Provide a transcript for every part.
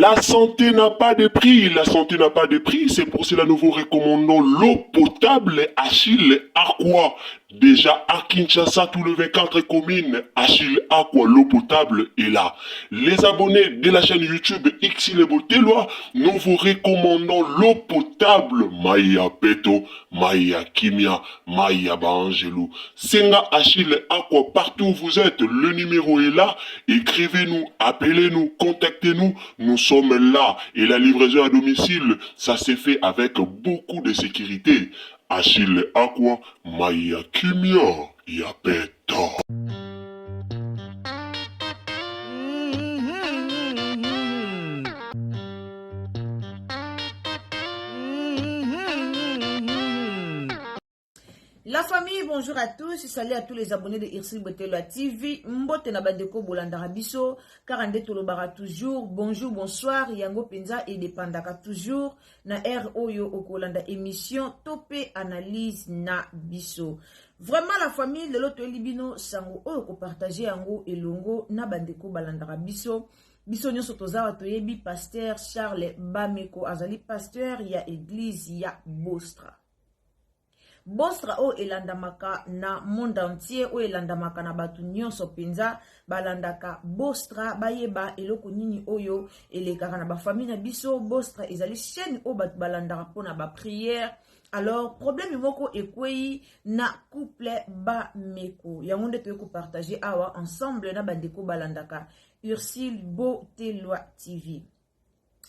La santé n'a pas de prix, la santé n'a pas de prix, c'est pour cela que nous vous recommandons l'eau potable Achille Aqua. Déjà à Kinshasa, tout le 24 communes, Achille Aqua, l'eau potable est là. Les abonnés de la chaîne YouTube Xile Botelwa, nous vous recommandons l'eau potable Maya Peto, Maya Kimia, Maya Bangelou. Senga Achille Aqua, partout où vous êtes, le numéro est là. Écrivez-nous, appelez-nous, contactez-nous. Nous sommes là et la livraison à domicile, ça s'est fait avec beaucoup de sécurité. Achille Aqua, Maya Kimia, Yapeta. La famille, bonjour à tous, salut à tous les abonnés de Xile Botelwa TV. Mbote na bandeko bolandaka biso, karande tolobara toujours, bonjour, bonsoir, yango penza et dépendaka toujours, na oyo okolanda émission, topé analyse na biso. Vraiment la famille, de l'autre libino, sango oyo ko partager yango elongo na bandeko balandaka biso. Biso nyonso tozawa toyebi pasteur Charles Bameko, azali pasteur ya église ya Bostra. Bostra o elandamaka na monde entier o elandamaka na batu nyonso penza balandaka Bostra bayeba eloko nini oyo elekaka na ba famille na biso. Bostra ezali chaîne o batu balandaka pona ba prière. Alors problème moko ekwei na couple Bameko yango nde toyeko partager awa ensemble na bandeko balandaka Xile Botelwa TV.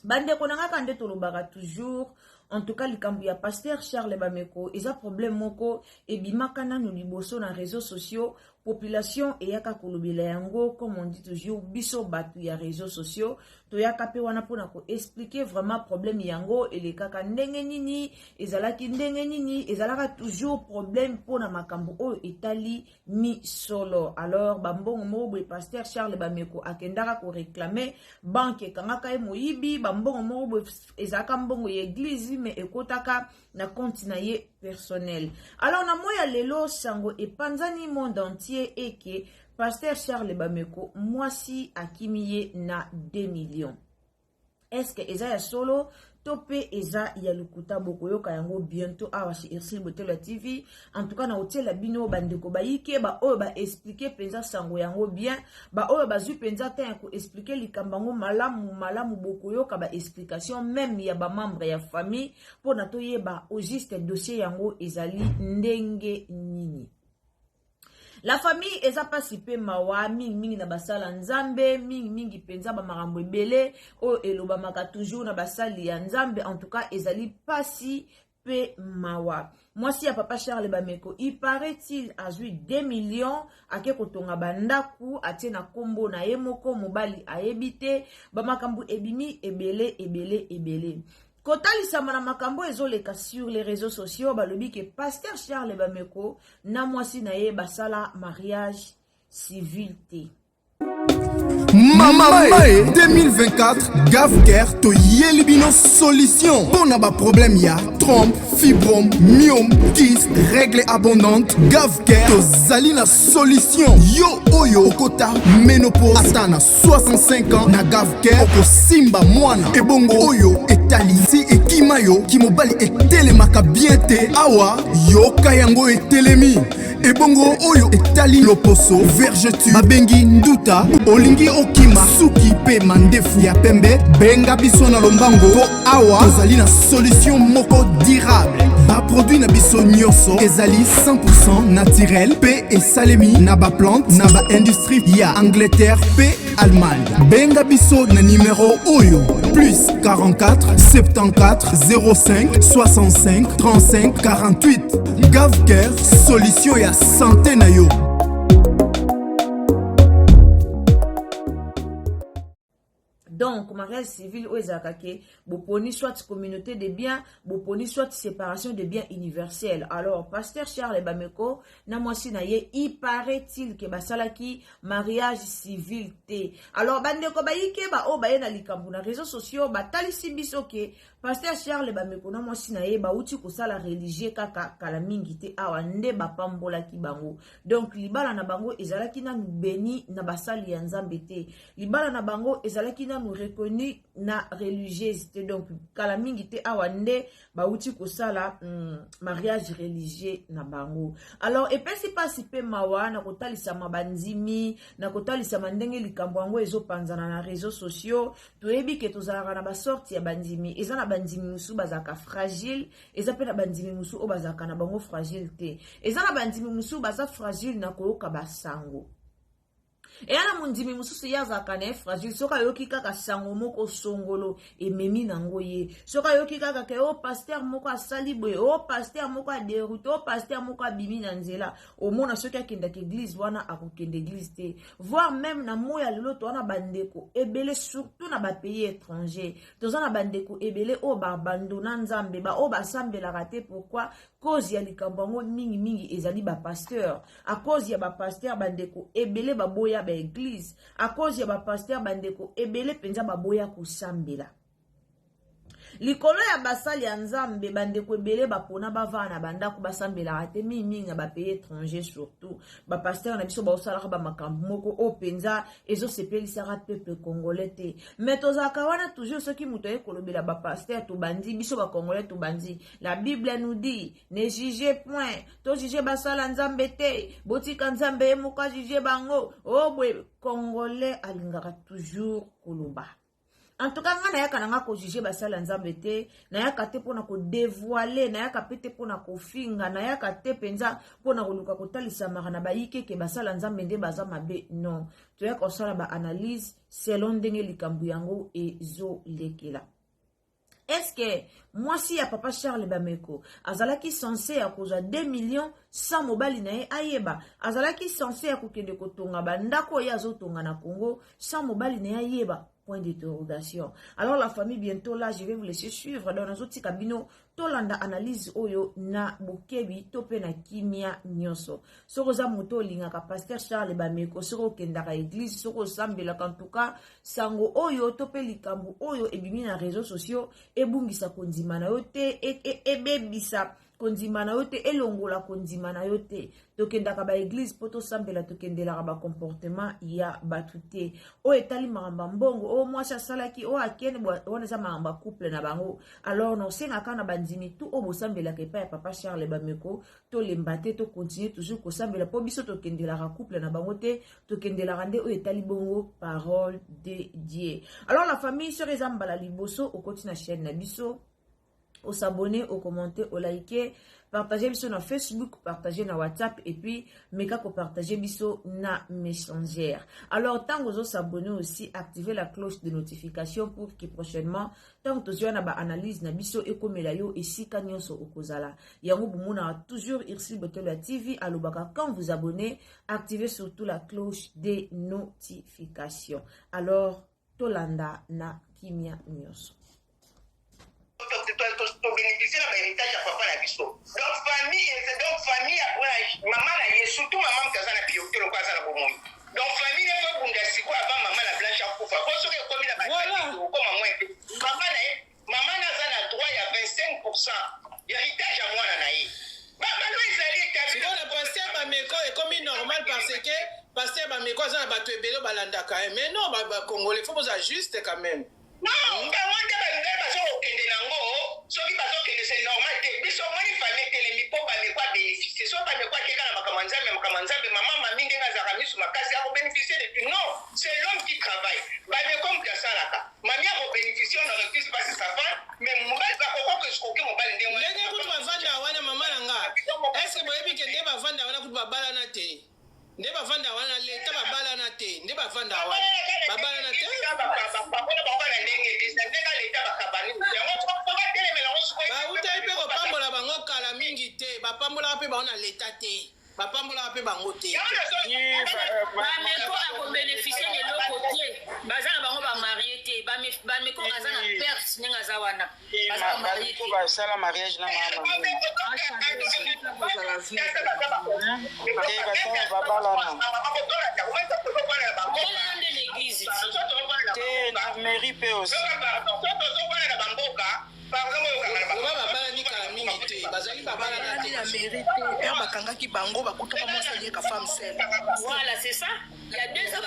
Bandeko nanga nde tolobaka toujours. En tout cas, likambu ya pasteur Charles Bameko, eza problème moko ebimaka nanu liboso na réseaux sociaux, population eyaka kolobela yango, comme on dit toujours, biso batu ya réseaux sociaux, toyaka pe wana pona ko expliquer vraiment problème yango elekaka ndenge nini, ezalaki ndenge nini, ezalaka toujours problème pona makambo oyo etali mi solo. Alors bambongo moko boye pasteur Charles Bameko akendaka ko réclamer banque kangaka e moyibi, bambongo moko boye ezalaka mbongo ya église mais ekotaka na compte na ye personnel. Alors na moya lelo sango epanzani monde entier eke pasteur Charles Bameko mwasi akimiye na 2 millions. Est-ce que eza ya solo topé eza ya lukuta bokoyoka yango bientôt awa chez Xile Botelwa TV. En tout cas na hôtel bino bandeko baike ba oyo ba expliquer penza sango yango bien, ba oyo ba zu penza ta ko expliquer likambango malamu bokoyoka ba explication même ya ba membre ya famille pona toyeba au juste dossier yango ezali ndenge nini. La famille eza pasipe mawa mingi na basala nzambe mingi penza ba marambo ebele o elobamaka toujours na basali ya nzambe. En tout cas ezali pasi pe mawa. Moi si ya papa Charles Bameko, il paraît-il a joué 2 millions ake kotonga bandaku atie na kombo na ye moko mobali ayebite ba makambu ebimi ebele. Kotalisama na makambo ezoleka sur les réseaux sociaux balobi ke pasteur Charles Bameko na mwasi na ye basala mariage civil te. Mama 2024 Gavker to yelibino solution pour na ba problème ya trompe, fibrome, myome, kyste, règle abondante. Gavker to zali na solution. Yo oyo kota ménopause atana 65 ans na Gavker oko simba mwana ebongo oyo etali si ekima yo kimobali etelemaka bien te awa yo kayango etelemi ebongo oyo etali loposo vergeture babengi nduta olingi okima suki pe mandefu ya pembe benga biso na lombango po awa tozali na solution moko durable. Ba produit na biso nyonso ezali 100% naturel pe esalemi na ba plante na ba industrie ya Angleterre pe Allemagne. Benga biso na numéro oyo plus 44 74 05 65 35 48. Gavker solution ya santé na yo. Donc, mariage civil, boponi soit communauté de biens, boponi soit séparation de biens universels. Alors, pasteur Charles Bameko, na mwasi na ye, il paraît-il que basalaki mariage civil te. Alors, bandeko baike ba o baye na likambu na réseaux sociaux, talisi biso ke pasteur Charles Bameko na mwasi na ye, uti kosala religieux kaka kala mingi te awa nde bapambola ki bango. Donc, libala na bango ezalaki na beni na basali ya nzambe te. Libala na bango ezalaki na reconnu na religiosité. Donc kala mingi te awande ba uti kosala mariage religieux na bango. Alors epesi pasi pe mawa na kotalisa mabandimi na kotalisa mandenge likambo yango ezopanzana na réseaux sociaux. Toyebi ke tozalaka na ba sorti ya bandimi, eza na bandimi musu bazaka fragile, eza pe na bandimi musu o bazaka na bango fragile te. Eza na bandimi musu baza fragile na koyoka basango. Et ala mundimi mususu yazaka na fragile soka yoki kaka sango moko songolo ememi nango ye soka yoki kaka ke o pasteur moko asali boye o pasteur moko a dérouté o pasteur moko abimi na nzela omona soki akenda ke église wana akokende église te voire même na moya lelo to wana bandeko ebele surtout na ba pays étranger toza na bandeko ebele o ba bandona nzambe ba o basambelaka te pourquoi cause ya likambo ngo mingi ezali ba pasteur à cause ya ba pasteur bandeko ebele ba boya ba église à cause ya ba pasteur bandeko ebele penza ba boya kusambela likolo ya basali ya nzambe bandeko ebele bapona bavana bandako basambela te mingi na ba pays étranger surtout ba pasteur na biso ba osala ba makambo moko o penza ezo sepelisaka peuple congolais te mais tozaka wana toujours ceux qui mutoye kolobela ba pasteur to bandi biso ba congolais to bandi la Bible nous dit ne jugez point to juger basala nzambe te botika nzambe moka juger bango o bwe congolais alingaka toujours koloba. En tout cas, na yaka nanga ko juger basala nzambe te, na yaka te pona ko dévoiler, na yaka pete pona ko finga, na yaka te penza pona ko luka ko talisa marana ba yike ke basala nzambe nde baza mabe non. To yaka osala ba analyse selon ndenge likambu yango ezo lekela. Est-ce que moi si ya papa Charles Bameko azalaki censé ya kozwa 2 millions sans mobali na ye ayeba azalaki censé ya kokende kotonga bandako ya azotonga na Congo sans mobali na ye ayeba point d'interrogation. Alors la famille bientôt là je vais vous laisser suivre dans nos autres cabino tolanda analyse oyo na bokebi tope na kimia nyonso soko za moto linga ka pasteur Charles Bameko soko kendaka église soko sambela en tout cas sango oyo tope likambu oyo ebimi na réseaux sociaux ebungisa kondima na yote ebebisa kondima na yote elongola kondima na yote tokendaka ba église poto sambela tokendelaka ba comportement ya batute o etali maramba mbongo o mwasi asalaki o akene wana za maramba couple na bango alors non senga kana bandimi tout o bosambelaka epai ya papa Charles Bameko to lembate to continuer toujours kosambela po biso tokendelaka couple na bango te tokendelaka nde o etali bongo parole de Dieu. Alors la famille sur ezambala liboso au continue na chaîne na biso au s'abonner, au commenter, au liker, partager biso na Facebook, partager na WhatsApp et puis meka ko partager biso na Messenger. Alors tant que vous s'abonner aussi, activez la cloche de notification pour que prochainement tant que vous na ba analyse na biso ekomela yo esika nyonso okozala. Yango bumuna toujours Irsi Botelo TV alobaka quand vous abonnez, activez surtout la cloche de notification. Alors tolanda na kimia nyonso. Bénéficier de l'héritage à papa la biso. Donc famille après maman la surtout maman qui a la priorité le quoi ça la bomoi. Donc famille ne peut bunda siko avant maman la blanche à kufa. Ko soke komi la bataille ko maman était. Maman na za na droit ya 25% héritage à moi na ye. Maman lui zali établi. Sinon le pasteur Bameko est comme normal parce que pasteur Bameko za bato ebelo balanda quand même. Mais non ba congolais faut vous ajuster quand même. Non, quand on dit c'est normal. Biso moni famille telemi po ba me kwa bénéficier. So ba me kwa keka na makamanzambe maman mami ndenga za ramisu makasi a bénéficier de non, c'est l'homme qui travaille. Ba me comme ka salaka. Mami a bénéficier on aurait pu se passer sa femme, mais mobile ba koko que skoke mobile ndenga. Ndenge kutu bavanda wana mama nanga. Est-ce que boyebi ke ndeba bavanda wana kutu babala na te? Ndeba bavanda wana leta babala na te. Ndeba bavanda wana. Babala na te. Bapambola bango kala mingi te, bapambola pe baona leta te. Bapambola pe bango te. Bameko a bénéficier de l'autre côté. Bazana bango ba marié te. Bameko azana perte ninga zawana. Bazana marié te. Ba sala mariage na mama. L'église. Te na mairie pe aussi. Oba babala ni kala mingi te. Bazali babala na te. mairie te bakangaki bango bakutaka mwasi alieka femme sele. Voilà, c'est ça. Il y a 2 ans,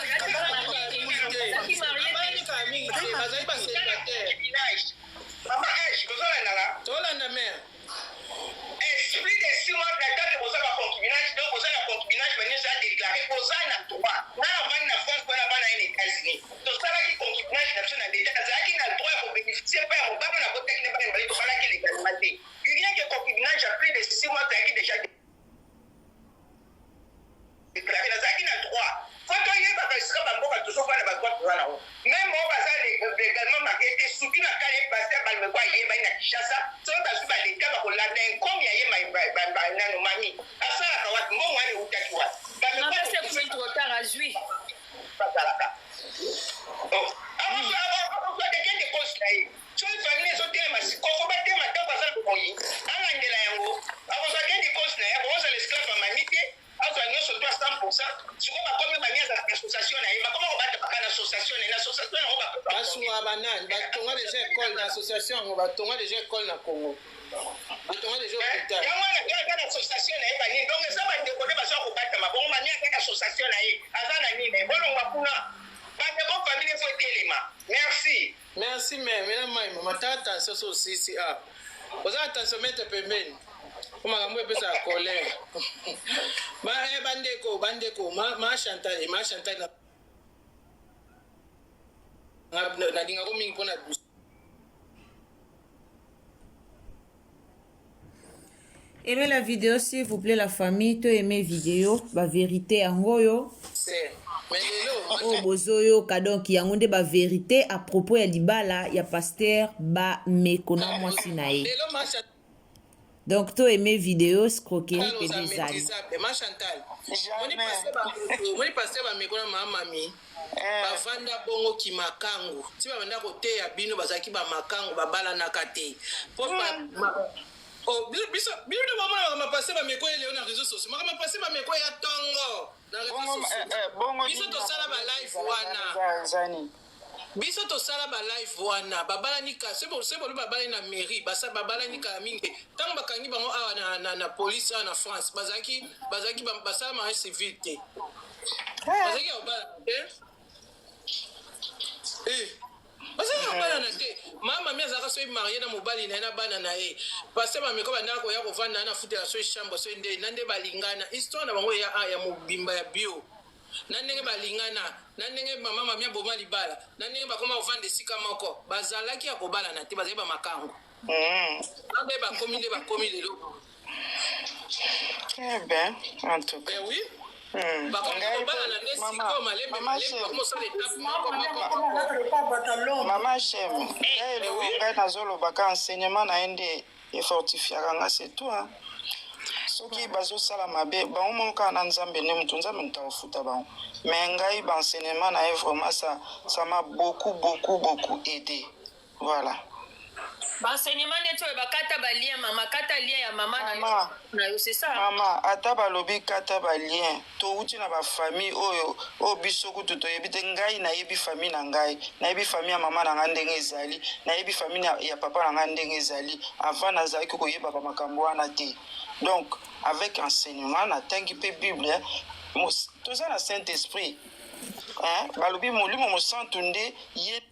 tolanda mare plus de 6 mois na date boza ba concubinage donc boza na concubinage banyonso adéclaré boza na droit nana vandi na France mpona bana ye na États-Unis tosalaki concubinage na biso na leta azalaki na droit ya kobénéficie mpe ya mobanga na botaki ne bana mibali tosalaki légalement te rien que concubinage ya plus de 6 mois azalaki déjà déclaré nazalaki na droit fo toyebaka esika bamboka tozofana badroit toza nango même oyo baza légalement marqué te surtout na kala ye paster balimeko ayebani na Kinshasa soki bazwi baleta bakolanda enkomi ayeba nano mami asalaka wapi mbongo wana eutaki wapi bazalaka akende kosi na ye soki famille ezotelema sikofo batema ntango azala bomoyi alandela yango akozwa kende kosi na ye akozala esclave amami te azwa nyonso to a 100%. Siko bakomi bani azalaka association na ye bakoma kobata baka na association na association yango basuka banani batonga déjà école na association yango batonga déjà école na Congo batonga déjà hôpital yango wana na association na ye banini donc eza bandeko nde baza kobata mabongo mani akaka association na ye aza na nini bolongwa kuna bandeko famille efo etelema merci mena mai mama ta attention so sisi oza attention mete pembeni po makambo epesa colère bandeko ma Chantal nalingako mingi mpona Aimez la vidéo s'il vous plaît la famille, to aimez vidéo, ba vérité yango yo. Oh bozoyo kadonki yango nde ba vérité à propos ya libala ya pasteur ba mekona mwasi na ye. Donc to aimez vidéo scroquerie pe des amis. Ma Chantal. Moni pasteur ba mekona mami. Bavanda bongo ki makangu. Ti ba banda kote ya bino bazaki ba makangu babala nakate. Oh, biso mama na passer ba meko ele na réseaux sociaux. Mama passer ba meko ya tongo na réseaux sociaux. Biso to sala ba live wana. Biso to sala ba live wana. Babala nika sebo babala na mairie, basa babala nika mingi. Tant bakangi bango awa na police na France. Bazaki basala ma civilité. Bazaki obala Basa bana na te mama mi azaka so marié na mobali na bana na ye parce ba meko bana ko ya ko vanda na futela so chambre so nde balingana histoire na bango ya mobimba ya bio na ndenge balingana na ndenge mama mi aboma libala na ndenge bakoma ovanda sika moko bazalaki ya kobala na te bazali ba makango abe bakomi lelo Eh ben en tout cas oui Maman Chem, ngai nazolobaka enseignement na ende efortifiaka nga c'est tout hein. Soki bazosala mabe bango moko kaka na nzambe nde moto nzambe ntakofuta bango mais ngai baenseignement na ye vraiment ça m'a beaucoup aidé voilà. Enseignement neto bakata ba lien mama kata lien ya mama na yo c'est ça mama ata balobi kata ba lien to uti na ba famille oyo biso kutu to yebite ngai na yebi famille na ngai na yebi famille ya mama na nga ndenge ezali na yebi famille ya papa na nga ndenge ezali avant nazali ko yeba ba makambo wana te donc avec enseignement na tangi pe bible to za na saint esprit hein balobi molimo mo santunde ye.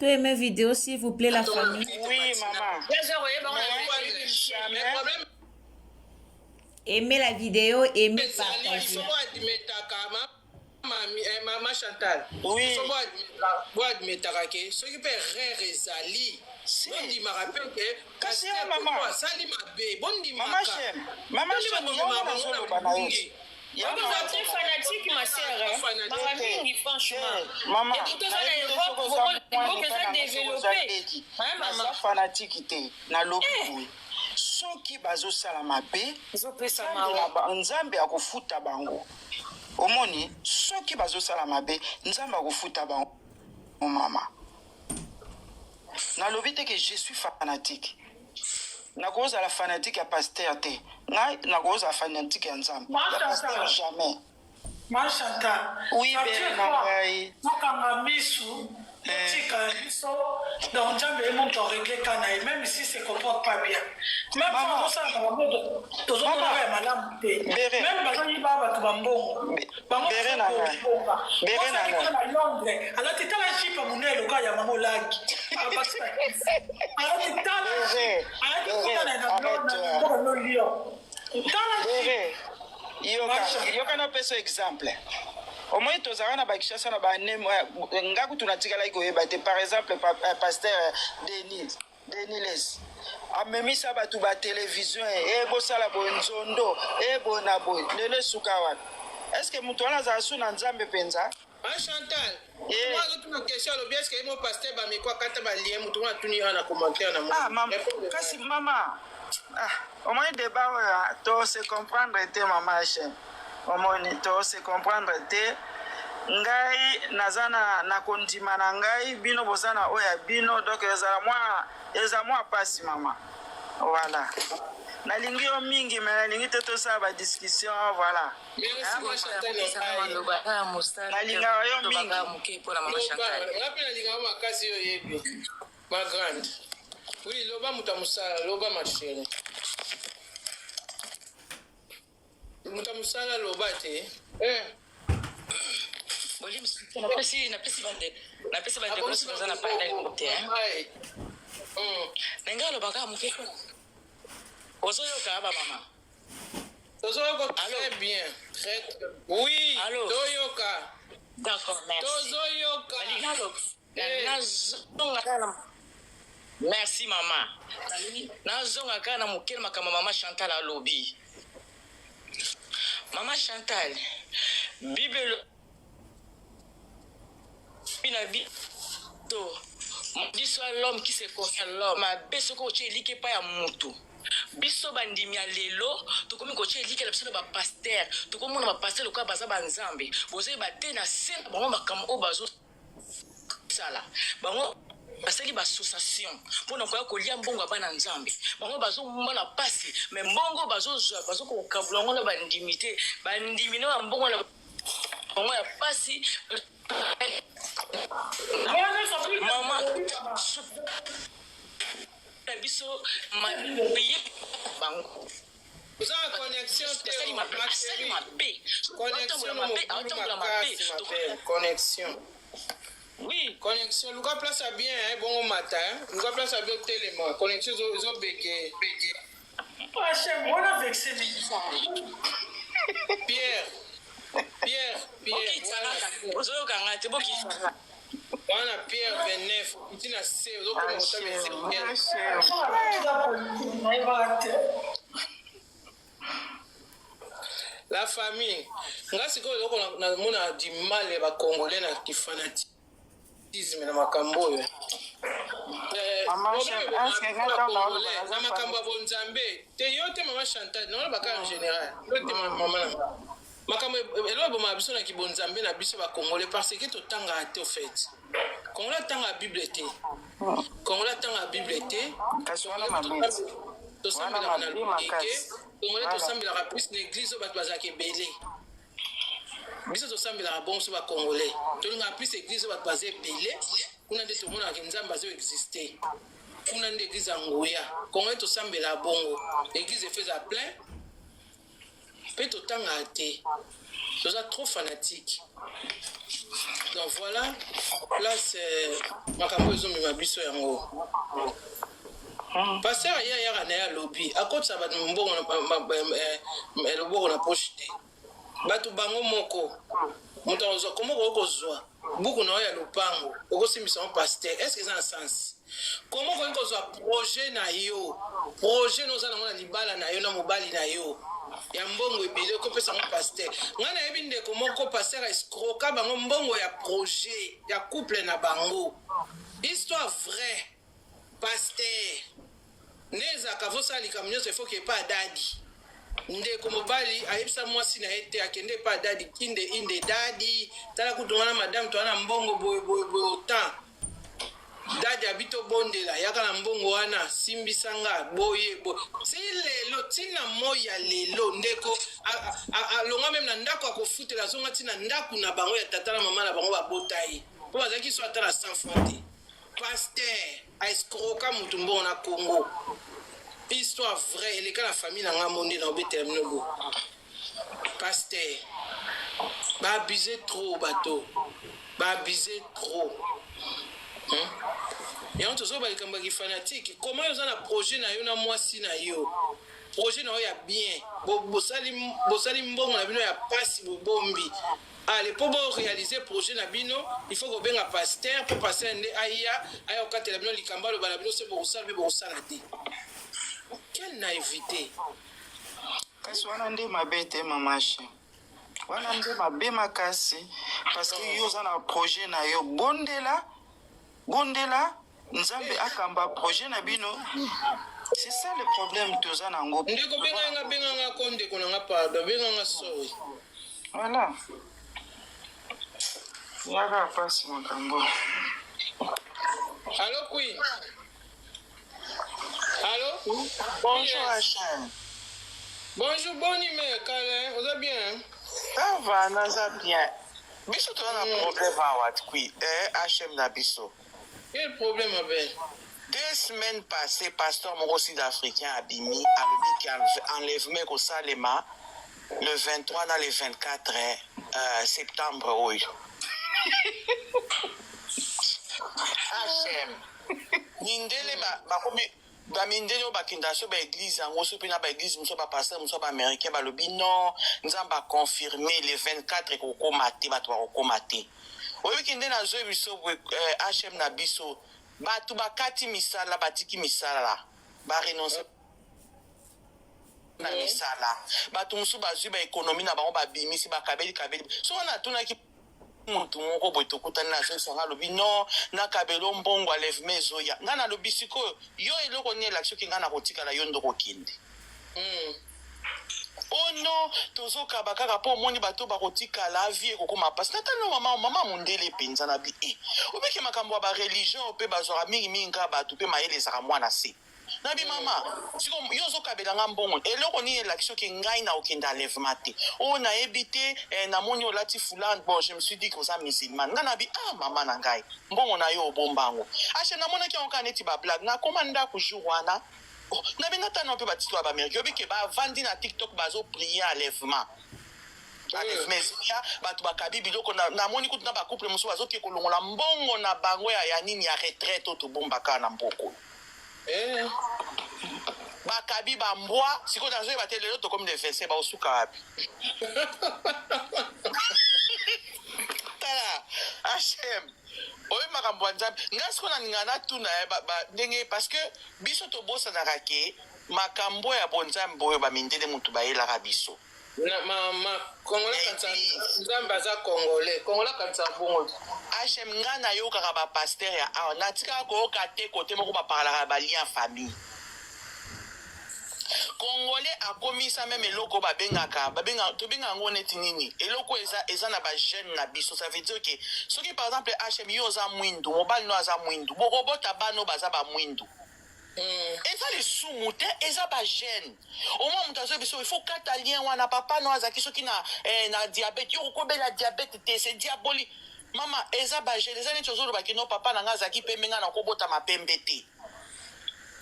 To aimer vidéo s'il vous plaît la famille. Oui maman. Aimez la vidéo, aimez partager. Maman Chantal. Oui. Bois de métarake. Ce qui peut rire ezali. Bon di me rappelle que kasi maman. Sali mabe. Bon di maman Chem. Maman Chem maman banayoki. Vous êtes très fanatique, ma sœur. Fanatique, franchement. Maman, et tout ça, il faut que ça développe. Maman, fanatique, na lobi. Soki bazo sala mabe, nzambe akofuta bango. Omoni, soki bazo sala mabe, nzambe akofuta bango. Maman. Na lobi te que je suis fanatique. Na cause à la fanatique à pasteur te. Na cause à la fanatique à nzambe. La pasteur jamais. Machanta. Oui, ben, nakanga misu Tika, donc jamais mon temps réglé canaille, même si se comporte pas bien. Même quand ça va tout le monde est malade. Même quand il va à Bambon, Bambon, alors tu as la chip à mon nez, le gars, il y a maman lag. Alors tu as la chip, yoka na peso exemple au moins tozaka na bakishasa na banemo ngaku tunatikala koyeba te par exemple pasteur Denis Les amemisa batu ba télévision bosala bonzondo bona boy lele suka wapi est-ce que mutu wana za su na nzambe penza Chantal, moi je te question le bien est-ce que mon pasteur ba me quoi kata ba lien mutu wana tuni na commentaire na moi. Maman kasi maman au moins débat to se comprendre te maman chaîne au moins to se comprendre te ngai nazana na kondima na ngai bino bozana oya bino donc eza moi passe maman voilà nalingi yo mingi mais nalingi te to sa ba discussion voilà nalinga yo mingi nalinga makasi yo yebi ma grande oui loba mutamusala loba ma chérie mutamusala loba te napesi bande kosi baza na panda te nenga alobaka moke ozoyoka ba mama tozoyoka très bien oui toyoka d'accord merci tozoyoka merci mama nazonga kaka na mokele makambo mama Chantal alobi mama Chantal bible dit soit l'homme qui se confie l'homme ma beso ko che like pa ya mutu biso bandimi ya lelo tokomi ko che like la biso ba pasteur tokomi na ba pasteur ko baza banzambe boze ba te na sena bango makamo o bazo sala bango basali ba association pona ko ya kolia mbongo bana nzambe bango bazo mona pasi mais mbongo bazo ko kabula ngo na bandimi te bandimi no mbongo na bango ya pasi Maman, biso mabiye bango. Vous avez une connexion connexion. Oui, connexion. Nous avons place bien, bon matin. Nous avons place bien tellement. Connexion, ils ont bégué. Pierre. Wana Pierre 29, itina se uzokoma la famille. Ngasi ko loko na mona di mal ba congolais na kifanatisme na makambo yo. Na makambo bonzambe. Te yote mama Chantal, non ba ka en général. Yote mama makambo elobo mabiso na kibonzambe na biso ba congolais parce que totanga ate au fait congolais tanga bible te congolais tanga bible te tosambela na lukeke congolais tosambela plus l'église bato bazaki belé biso tosambela bon so ba congolais tolinga plus église bato bazé belé kuna nde tomona ke nzambe bazo exister kuna nde église ngoya congolais tosambela bongo église faisait plein. Peut autant raté. Nous sommes trop fanatiques. Donc voilà, là c'est ma campagne de ma biso yango. Passer hier à Naya lobby. À côté ça va de mon bon le bon on a projeté. Batu bango moko. Montazo comment on zoa. Beaucoup na ya lopango. Oko simisa pasteur. Est-ce que ça a un sens? Comment on soit projet na yo? Projet nous allons na libala na yo na mobali na yo. Ya mbongo ebele ko pesa mo pasteur ngana yebinde ko moko pasteur escroka bango mbongo ya projet ya couple na bango histoire vraie pasteur neza kavosa likamnyoso faut que pas dadi nde ko mobali ayebisa mwasi na ete akende pa dadi kinde inde dadi tala kutungana madame to ana mbongo boy autant dadi abito bondela yakala mbongo wana simbisanga boye si lelo tina moya lelo ndeko longa même na ndako akofutela zonga tina ndaku na bango ya tata na mama na bango babotai po bazalaki so ata na 100 fois te pasteur aescroka motu mbongo na Congo histoire vraie eleka na famille na nga monde na obetela minobo pasteur baabuse trop bato baabuse trop yango tozoba likambo ya fanatique comment oza na projet na yo na mwasi na yo projet na yo ya bien bosali mbongo na bino ya pasi bobombi ale po boréaliser projet na bino il faut kobenga pasteur po pasteur nde aya okatela bino likambo aloba na bino se bokosala mpe bokosala te quelle naïveté kasi wana nde mabe te mamashi wana nde mabe makasi parce que yo oza na projet na yo bondela nzambe akamba projet na bino. C'est ça le problème toza nango. Ndeko benganga konde konanga pardon benganga sorry. Voilà. Yaka passe mon kambo. Allô Queen. Allô? Bonjour Hachem. Bonjour, bonne humeur, Calin. Vous allez bien? Ça va, nous allons bien. Biso, tu as un problème à Watkui. Hachem Nabiso. Quel problème, ma belle? 2 semaines passées, pasteur Moro Sud-Africain Abimi a le qui a enlèvement au Salema le 23 dans le 24 septembre. Oui. Hachem. Nindele ba komi bamindele bakindaso ba église yango so pena ba église muso ba pasteur muso ba américain ba lobi non nzamba confirmer le 24 ko mate ba to ko mate. Oyo kinde na zo biso HM na biso batu bakati misala batiki misala ba renoncer na misala batu muso bazwi ba économie na bango ba bimisi ba kabeli so na tuna ki muntu moko boto kutana na zo sanga lobi non na kabelo mbongo alève mezo ya ngana lobi siko yo eloko ni election ki ngana kotika la yo ndoko kinde oh non tozo kabaka po moni bato bakotika la vie kokoma passe natano mama mundele penza na bi obeke makambo ba religion pe bazora mingi nga bato pe mayele saka mwana se na bi mama siko yo zo kabela nga mbongo eloko ni election ki ngai na okenda enlèvement te o na ebité na moni olati fulan bon je me suis dit que ça musulman ngana bi mama na ngai mbongo na yo bombango ache na mona ki on kaneti ba blague na komanda ku jour wana na benga tano pe batito ba Amérique obike ba vandi na TikTok bazo prier enlèvement ya batu bakabi biloko na moni kutu na ba couple muso bazo ke kolongola mbongo na bango ya nini ya retraite to bombaka na mboko bakabi ba mbwa siko na zo ba telelo to comme des versets ba osuka wapi tala HM oye makambo nzambe ngasiko na ngana tuna ndenge parce que biso to bosa na rake makambo ya bonzambe oyo ba mindele mutu ba yela biso na mama congolais kanza nzambe za congolais kanza bongo HM ngana yo kaka ba pasteur ya na tika ko kate kote moko ba parler ba lien famille Congolais a commis ça même eloko babenga tobenga ngo neti nini eloko eza na ba jeune na biso ça veut dire que ce qui par exemple HM yo za mwindu mobali no za mwindu bokobota bano baza ba mwindu eza les sous-moutins eza ba jeune au moins mutazo biso il faut kata lien wana papa no azaki soki na diabète yo kobela diabète te c'est diabolique mama eza ba jeune eza neti ozolo bakino papa na nga zaki pembe nga na kobota mapembe te.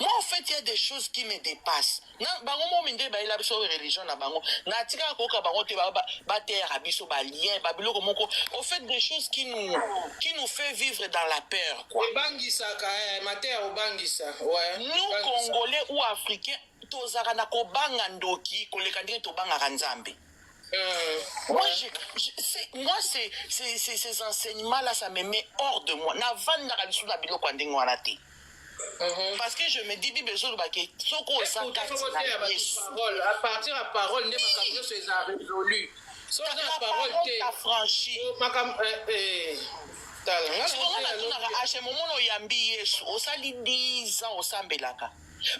Moi, en fait, il y a des choses qui me dépassent. Bango mo minde ba ila biso religion na bango. Na tika ko ka bango te ba terre biso ba lien ba biloko moko. Au fait des choses qui nous fait vivre dans la peur quoi. Bangisa ka mater obangisa. Ouais. Nous Congolais ou Africains tozaka na ko banga ndoki ko leka ndenge to banga kanzambe. Moi, ces enseignements-là, ça me met hors de moi. Na vanda ka biso na biloko ndenge wana te. Parce que je me dis Bible sur à partir à parole ne makambo c'est résolu so la parole t'es affranchi makam à moment yambi Yesu osali 10 ans osambelaka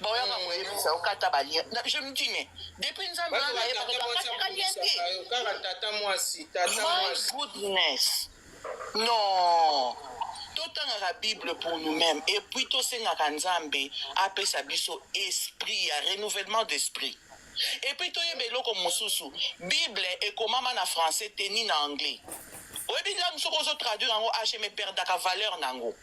baoyaka moyebisa okata balien je me dis mais depuis nzambe na tata mwasi goodness non totanga la Bible pour nous-mêmes et puis to sengaka nzambe apesa biso esprit ya renouvellement d'esprit et puis to yebelo ko mosusu Bible et komama na français teni na anglais oyebi la mosuku ozotraduire yango HM eperdaka valeur nango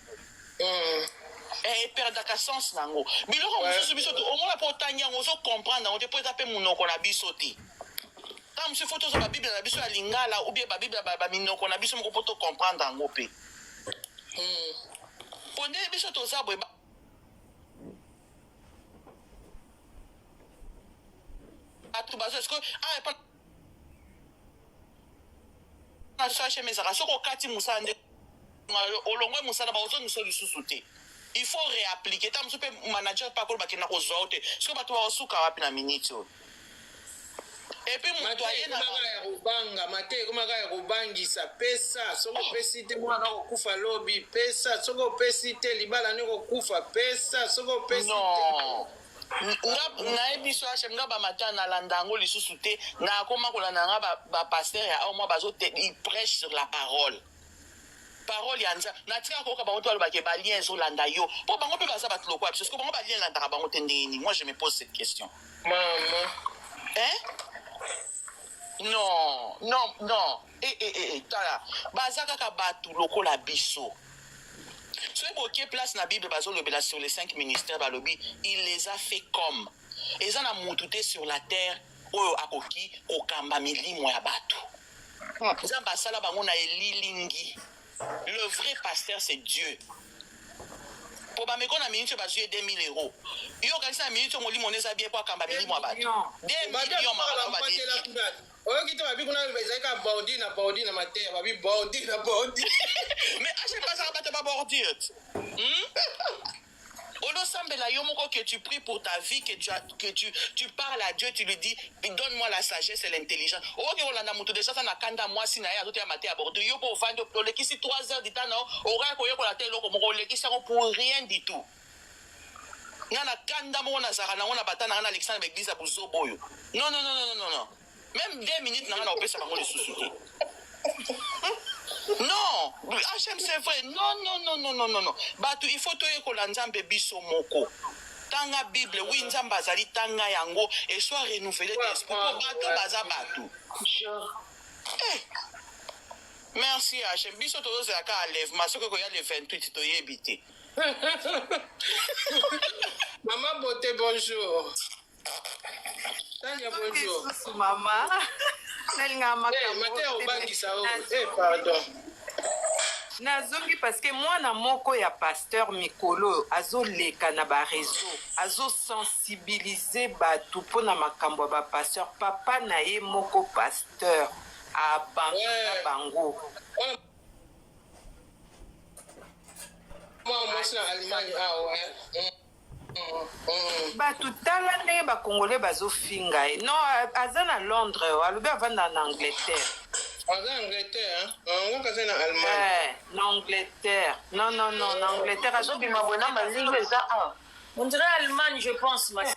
eperdaka sens nango biloko mosusu biso omona mpo otangi yango ozocomprendre yango te mpo eza mpe monoko na biso te ta mosu fo toza babible na biso ya lingala ou bien babible baminoko na biso moko mpo tocomprendre yango mpe po nde biso toza boye bato bazo eske HM ezaka soki okati mosala nde olongwe mosala baozo miso lisusu te il faut réappliquer ta mosu mpe manager mpe akolo bakenda kozwa o te soki bato baosuka wapi na miniti oyo epuis moto ayenakomaka ya kobanga mate ekomaka ya kobangisa pesa soki opesi te mwana kokufa lobi pesa soki opesi te libala ni kokufa pesa soki opesi te nayebi so HM nga bamata nalanda yango lisusu te nakoma kolanda nga bapaster ya au mwa il prêche sur la parole ya nza natika koyoka bango to alobake balien ezolanda yo mpo bango mpe baza bato lokwa biso bango balien elandaka bango te ndenge nini moi je me pose cette question mama non tala baza kaka bato lokola biso soki boke place na bible bazolobela sur les 5 ministères balobi il les a fait comme eza na mutu te sur la terre oyo akoki kokamba milimo ya bato nzambe asala bango na elilingi. Le vrai pasteur, c'est Dieu. Pour que je minute, je 2 000 euros. Yo kanisa na minute ngoli moneza bien kwa kamba bili mwa bato. 2 millions mara ba de. Oyo kita babi kuna bezaka baudi na mate babi baudi. Mais à chaque fois ça ba te ba bordir. Olo sambela yo moko que tu pries pour ta vie, que tu parles à Dieu, tu lui dis donne-moi la sagesse et l'intelligence. Ok, on l'a mutu déjà ça na kanda moi si na ya tout ya maté à bord. Yo pour vendre le qui si 3 heures du temps non, ora ko yo ko la telo ko mo le qui ça pour rien du tout. Ngana kanda mo na zara na ona batana na Alexandre l'église à Buzo boyo. Non. Même 2 minutes na na opesa bango le susuki. Non, HM c'est vrai. Non. Batu il faut toye ko lanzambe biso moko. Tanga Bible, oui nzamba azali tanga yango et soit renouvelé d'esprit pour batu baza batu. Merci HM. Biso to za ka lève, masoko ko ya le 28 to yebité. Maman Beauté, bonjour. Tania, bonjour. Maman. Pardon. Nazongi parce que moi na moko ya pasteur mikolo azoleka na ba réseau azo sensibiliser batu pona makambo ba pasteur papa na ye moko pasteur a bango. Moi c'est en Allemagne batu tala ndenge bakongole bazofinga ye non aza na Londres alobi avanda na Angleterre. Angleterre, on va en Allemagne. L'Angleterre. Non, l'Angleterre. On dirait Allemagne, je pense, ma sœur.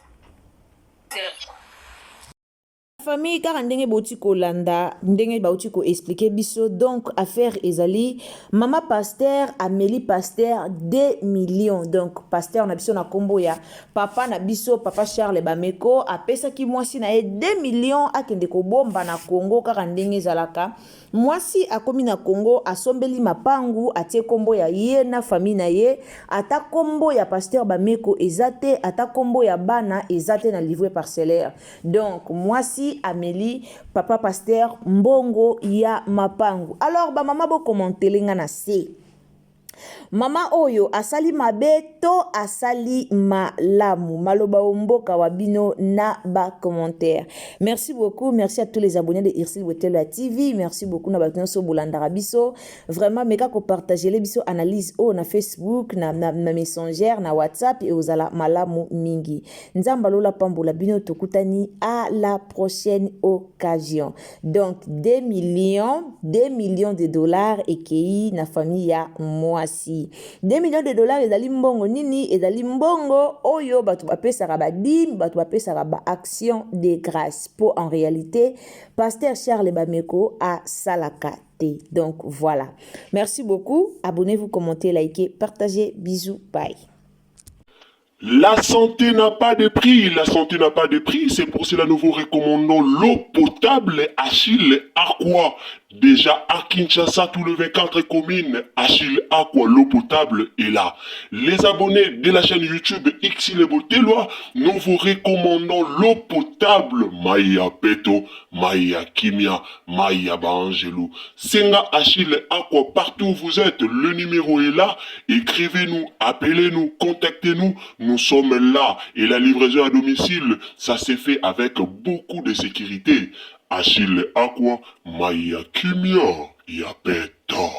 Famille car ndenge bauti ko landa ndenge bauti ko expliquer biso donc affaire ezali mama pasteur Amélie pasteur 2 millions donc pasteur na biso na kombo ya papa na biso papa Charles Bameko apesa ki mwasi na 2 millions akende ko bomba na Congo car ndenge zalaka mwasi akomi na Congo asombeli mapangu atie kombo ya ye na famille na ye ata kombo ya pasteur Bameko ezate ata kombo ya bana ezate na livret parcellaire donc mwasi Amélie papa pasteur mbongo ya mapangu. Alors ba mama bo commenter nga na se mama oyo asali mabe to asali malamu maloba omboka wabino na ba commentaire. Merci beaucoup, merci à tous les abonnés de Irsil Wetelo TV, merci beaucoup na batino so bolandara biso vraiment meka ko partager les biso analyse na Facebook na Messenger na WhatsApp et ozala malamu mingi. Nzamba lola pambola bino tokutani à la prochaine occasion. Donc 2 millions de dollars ekei na famille ya mwasi. 2 millions de dollars ezali mbongo nini ezali mbongo oyo batu bapesaka ba dîme batu bapesaka ba action de grâce pour en réalité pasteur Charles Bameko a salakate. Donc voilà, merci beaucoup, abonnez-vous, commentez, likez, partagez, bisous, bye. La santé n'a pas de prix, la santé n'a pas de prix, c'est pour cela nous vous recommandons l'eau potable Achille Aqua. Déjà à Kinshasa, tous les 24 communes, Achille Aqua, l'eau potable est là. Les abonnés de la chaîne YouTube Xile Botelwa, nous vous recommandons l'eau potable Maya Peto, Maya Kimia, Maya Bangelou. Senga Achille Aqua, partout où vous êtes, le numéro est là. Écrivez-nous, appelez-nous, contactez-nous. Nous sommes là et la livraison à domicile, ça s'est fait avec beaucoup de sécurité. Achille Aqua, Maya Kimia, Yapeto.